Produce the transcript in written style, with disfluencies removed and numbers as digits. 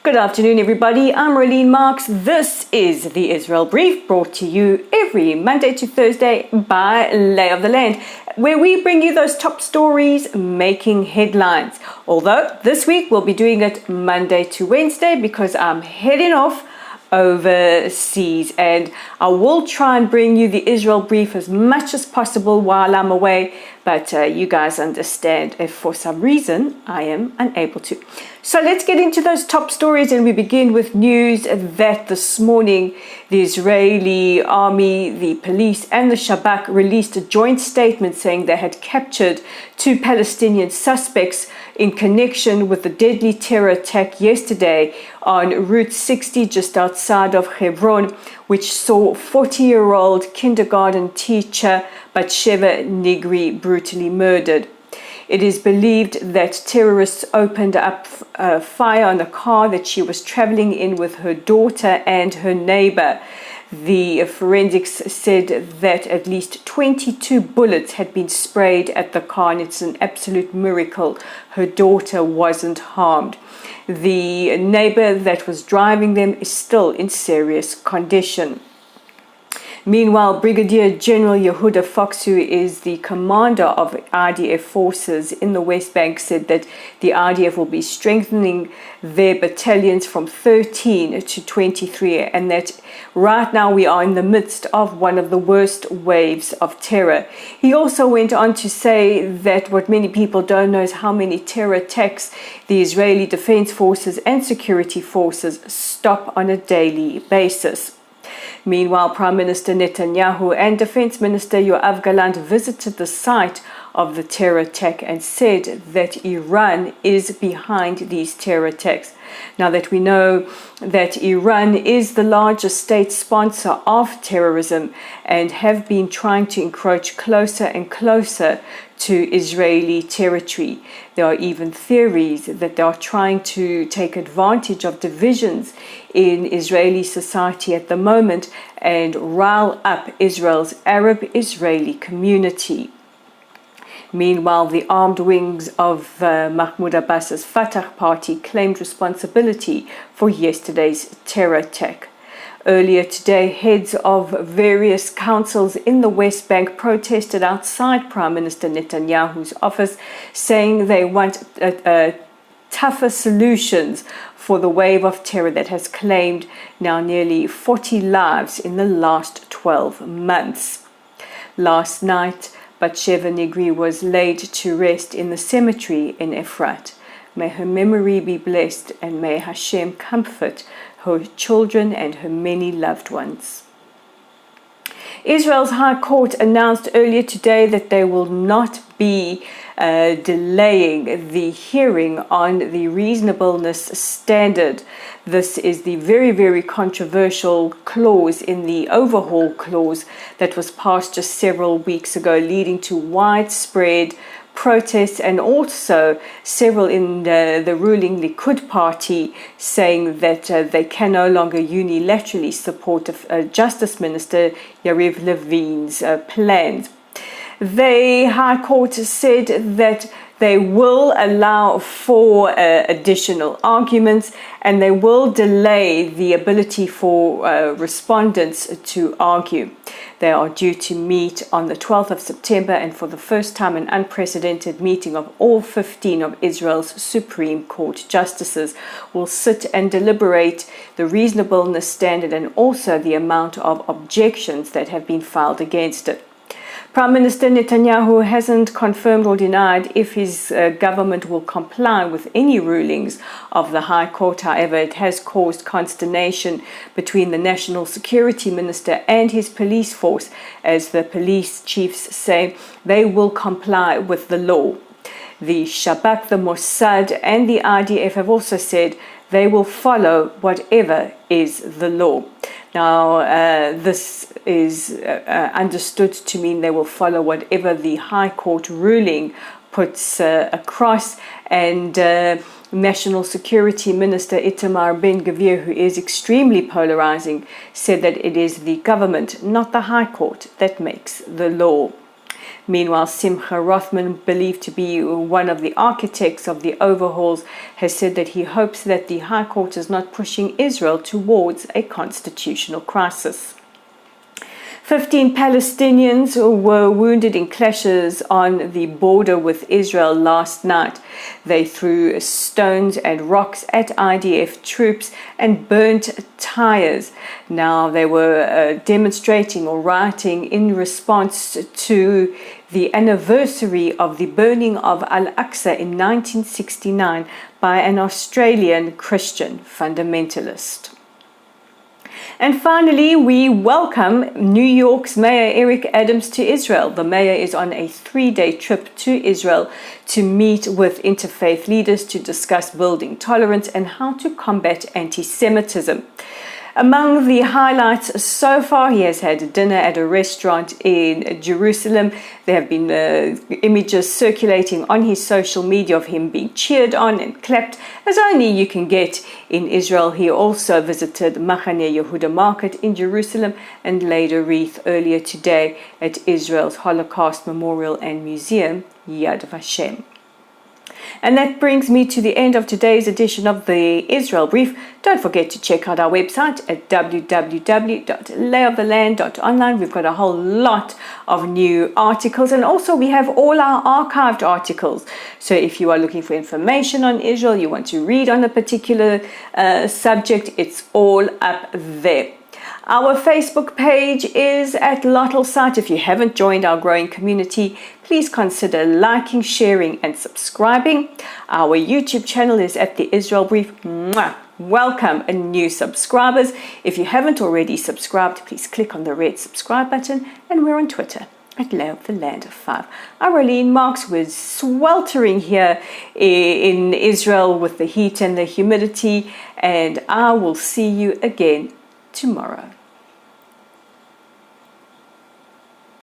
Good afternoon, everybody. I'm Rolene Marks. This is the Israel Brief, brought to you every Monday to Thursday by Lay of the Land, where we bring you those top stories making headlines. Although this week we'll be doing it Monday to Wednesday because I'm heading off overseas, and I will try and bring you the Israel Brief as much as possible while I'm away, but you guys understand if for some reason I am unable to. So let's get into those top stories, and we begin with news that this morning the Israeli army, the police and the Shabak released a joint statement saying they had captured 2 Palestinian suspects in connection with the deadly terror attack yesterday on Route 60 just outside of Hebron, which saw 40-year-old kindergarten teacher Batsheva Nigri brutally murdered. It is believed that terrorists opened up fire on a car that she was traveling in with her daughter and her neighbor. The forensics said that at least 22 bullets had been sprayed at the car, and it's an absolute miracle her daughter wasn't harmed. The neighbor that was driving them is still in serious condition. Meanwhile, Brigadier General Yehuda Fox, who is the commander of IDF forces in the West Bank, said that the IDF will be strengthening their battalions from 13 to 23, and that right now we are in the midst of one of the worst waves of terror. He also went on to say that what many people don't know is how many terror attacks the Israeli Defense Forces and security forces stop on a daily basis. Meanwhile, Prime Minister Netanyahu and Defense Minister Yoav Gallant visited the site of the terror attack and said that Iran is behind these terror attacks. Now that we know that Iran is the largest state sponsor of terrorism and have been trying to encroach closer and closer to Israeli territory, there are even theories that they are trying to take advantage of divisions in Israeli society at the moment and rile up Israel's Arab-Israeli community. Meanwhile, the armed wings of Mahmoud Abbas's Fatah party claimed responsibility for yesterday's terror attack. Earlier today, heads of various councils in the West Bank protested outside Prime Minister Netanyahu's office, saying they want tougher solutions for the wave of terror that has claimed now nearly 40 lives in the last 12 months. Last night, Batsheva Nigri was laid to rest in the cemetery in Efrat. May her memory be blessed, and may Hashem comfort her children and her many loved ones. Israel's High Court announced earlier today that they will not be delaying the hearing on the reasonableness standard. This is the very, very controversial clause in the overhaul clause that was passed just several weeks ago, leading to widespread protests, and also several in the ruling Likud party saying that they can no longer unilaterally support Justice Minister Yariv Levin's plans. The High Court said that they will allow for additional arguments, and they will delay the ability for respondents to argue. They are due to meet on the 12th of September, and for the first time an unprecedented meeting of all 15 of Israel's Supreme Court justices will sit and deliberate the reasonableness standard and also the amount of objections that have been filed against it. Prime Minister Netanyahu hasn't confirmed or denied if his government will comply with any rulings of the High Court. However, it has caused consternation between the National Security Minister and his police force, as the police chiefs say they will comply with the law. The Shabak, the Mossad and the IDF have also said they will follow whatever is the law. Now, this is understood to mean they will follow whatever the High Court ruling puts across, and National Security Minister Itamar Ben-Gvir, who is extremely polarizing, said that it is the government, not the High Court, that makes the law. Meanwhile, Simcha Rothman, believed to be one of the architects of the overhauls, has said that he hopes that the High Court is not pushing Israel towards a constitutional crisis. 15 Palestinians were wounded in clashes on the border with Israel last night. They threw stones and rocks at IDF troops and burnt tires. Now, they were demonstrating or rioting in response to the anniversary of the burning of Al-Aqsa in 1969 by an Australian Christian fundamentalist. And finally, we welcome New York's Mayor Eric Adams to Israel. The mayor is on a 3-day trip to Israel to meet with interfaith leaders to discuss building tolerance and how to combat anti-Semitism. Among the highlights so far, he has had dinner at a restaurant in Jerusalem. There have been images circulating on his social media of him being cheered on and clapped, as only you can get in Israel. He also visited Machane Yehuda Market in Jerusalem and laid a wreath earlier today at Israel's Holocaust Memorial and Museum, Yad Vashem. And that brings me to the end of today's edition of the Israel Brief. Don't forget to check out our website at www.layoftheland.online. We've got a whole lot of new articles, and also we have all our archived articles. So if you are looking for information on Israel, you want to read on a particular subject, it's all up there. Our Facebook page is at Lottel Site. If you haven't joined our growing community, please consider liking, sharing, and subscribing. Our YouTube channel is at the Israel Brief. Mwah! Welcome new subscribers. If you haven't already subscribed, please click on the red subscribe button, and we're on Twitter at Lay of the Land of 5. I'm Arlene Marks. We're sweltering here in Israel with the heat and the humidity, and I will see you again tomorrow.